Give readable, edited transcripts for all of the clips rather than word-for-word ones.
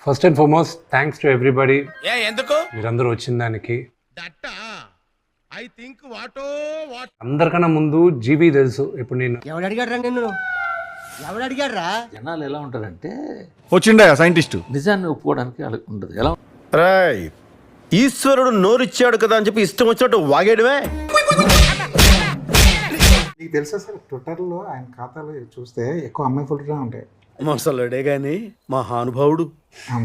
First and foremost thanks to everybody. ఎందుకు మీరందరూ వచ్చిన దానికి. ఐ థింక్ వాటో వాట్ అందరికన్నా ముందు జీబీ తెలుసు. ఇప్పుడు నేను ఎవడు అడిగాడ్రా నిన్ను? ఎవడు అడిగాడ్రా? జనాలు ఎలా ఉంటారంటే వచ్చిండా సైంటిస్ట్ నిజాన్ని ఒప్పుకోవడానికి అలా ఉండదు. ఎలా రాయ్ ఈశ్వరుడు నోరిచ్చాడు కదా అని చెప్పి ఇష్టం వచ్చినట్టు వాగేయడమే. నీకు తెలుసా సార్, ట్విట్టర్లో ఆయన ఖాతాలో చూస్తే ఎక్కువ అమ్మాయి ఫోటోలే ఉంటాయి. మసలుడే గాని మహానుభావుడు.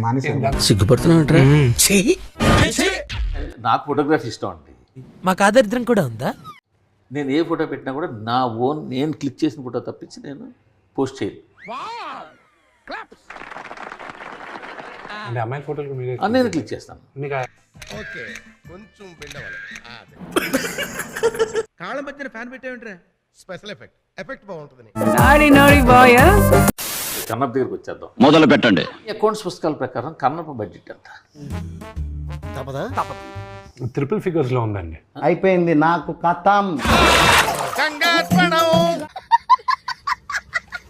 మానేశాను. సిగ్గుపడుతున్నా నాకు ఫోటోగ్రఫీ ఇష్టం అండి. మాకు ఆదరిద్రం కూడా ఉందా? నేను ఏ ఫోటో పెట్టినా కూడా నా ఓన్ నేను క్లిక్ చేసిన ఫోటో తప్పించి నేను పోస్ట్ చేయను. అంటే అమ్మాయిల ఫోటోలు మీరే నేను క్లిక్ చేస్తాను. మీకు ఓకే కొంచెం బెండ్ అవ్వాలి. కాళ్ళ మధ్యన ఫ్యాన్ పెట్టేమంటారా? స్పెషల్ ఎఫెక్ట్ బాగుంటుందని. కన్నప్ప దగ్గరికి వచ్చేద్దాం. మొదలు పెట్టండి. అకౌంట్స్ పుస్తకాల ప్రకారం కన్నప్ప బడ్జెట్ ఎంత? ట్రిపుల్ ఫిగర్స్ లో ఉందండి. అయిపోయింది నాకు కథం.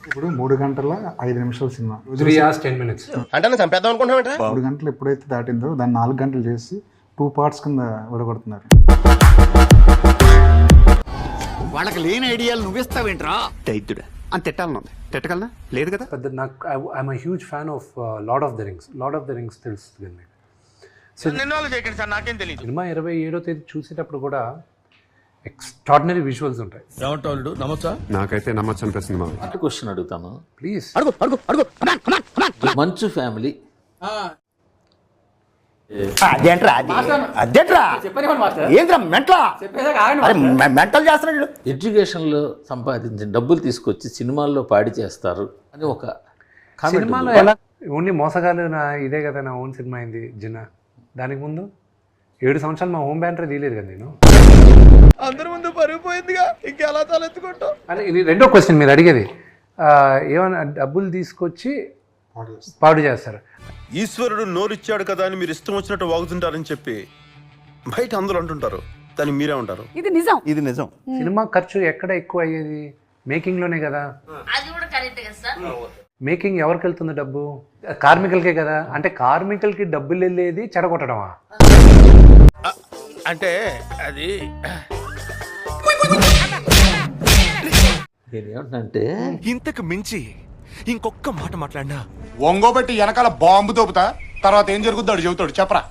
ఇప్పుడు 3 గంటల 5 నిమిషాల సినిమా 3 hours 10 minutes. అంటే నేను చంపేద్దాం అనుకుంటామంటా. 3 గంటలు ఎప్పుడైతే దాటిందో దాన్ని 4 గంటలు చేసి 2 parts కింద విడగొడుతున్నారు. వాళ్ళకి లేని ఐడియాలు నువ్విస్తావేంట్రా? దైత్యుడా అని తిట్టాలనుంది. తిట్టగలనా? లేదు కదా. పెద్ద నాకు I'm a huge fan of lord of the rings తెలుస్తుంది మీకు. నాకేం తెలియదు. సినిమా 27వ తేదీ చూసేటప్పుడు కూడా ఎక్స్ట్రాడినరీ విజువల్స్ ఉంటాయి. నాకైతే నమ్మచ్చు అనిపిస్తుంది మా. అంటే క్వశ్చన్ అడుగుతాను ప్లీజ్. మంచు ఫ్యామిలీ మెంటల్ చేస్తున్నాడు. ఎడ్యుకేషన్లో సంపాదించిన డబ్బులు తీసుకొచ్చి సినిమాల్లో పాడి చేస్తారు అని ఒక comment సినిమాలో ఉంది. ఎలా ఓన్లీ మోసగాలు నా ఇదే కదా నా ఓన్ సినిమా అయింది జిన్న. దానికి ముందు 7 సంవత్సరాలు మా హోమ్ బ్యానర్ తీయలేదు కదా నేను. అందరి ముందు పరుగు పోయిందిగా, ఇంకెలా తలెత్తుకుంటాం. అని ఇది రెండో క్వశ్చన్ మీరు అడిగేది. ఏమైనా డబ్బులు తీసుకొచ్చి పాడు చేస్తారు. ఈశ్వరుడు నోరిచ్చాడు కదా అని మీరు ఇష్టం వచ్చినట్టు వాగుతుంటారని చెప్పి బయట అందరూ అంటుంటారు. దాన్ని మీరే ఉంటారు. ఇది నిజం. సినిమా ఖర్చు ఎక్కడ ఎక్కువ అయ్యేది? మేకింగ్ లోనే కదా. మేకింగ్ ఎవరికి వెళ్తుంది డబ్బు? కార్మికులకే కదా. అంటే కార్మికులకి డబ్బులు వెళ్ళేది చెడగొట్టడమా? అంటే అది నేనేమంటున్నానంటే ఇంతకు మించి ఇంకొక్క మాట మాట్లాడినా ఒంగోబెట్టి వెనకాల బాంబు తోపుతా, తర్వాత ఏం జరుగుద్దాడు చెబుతాడు. చెప్పరా?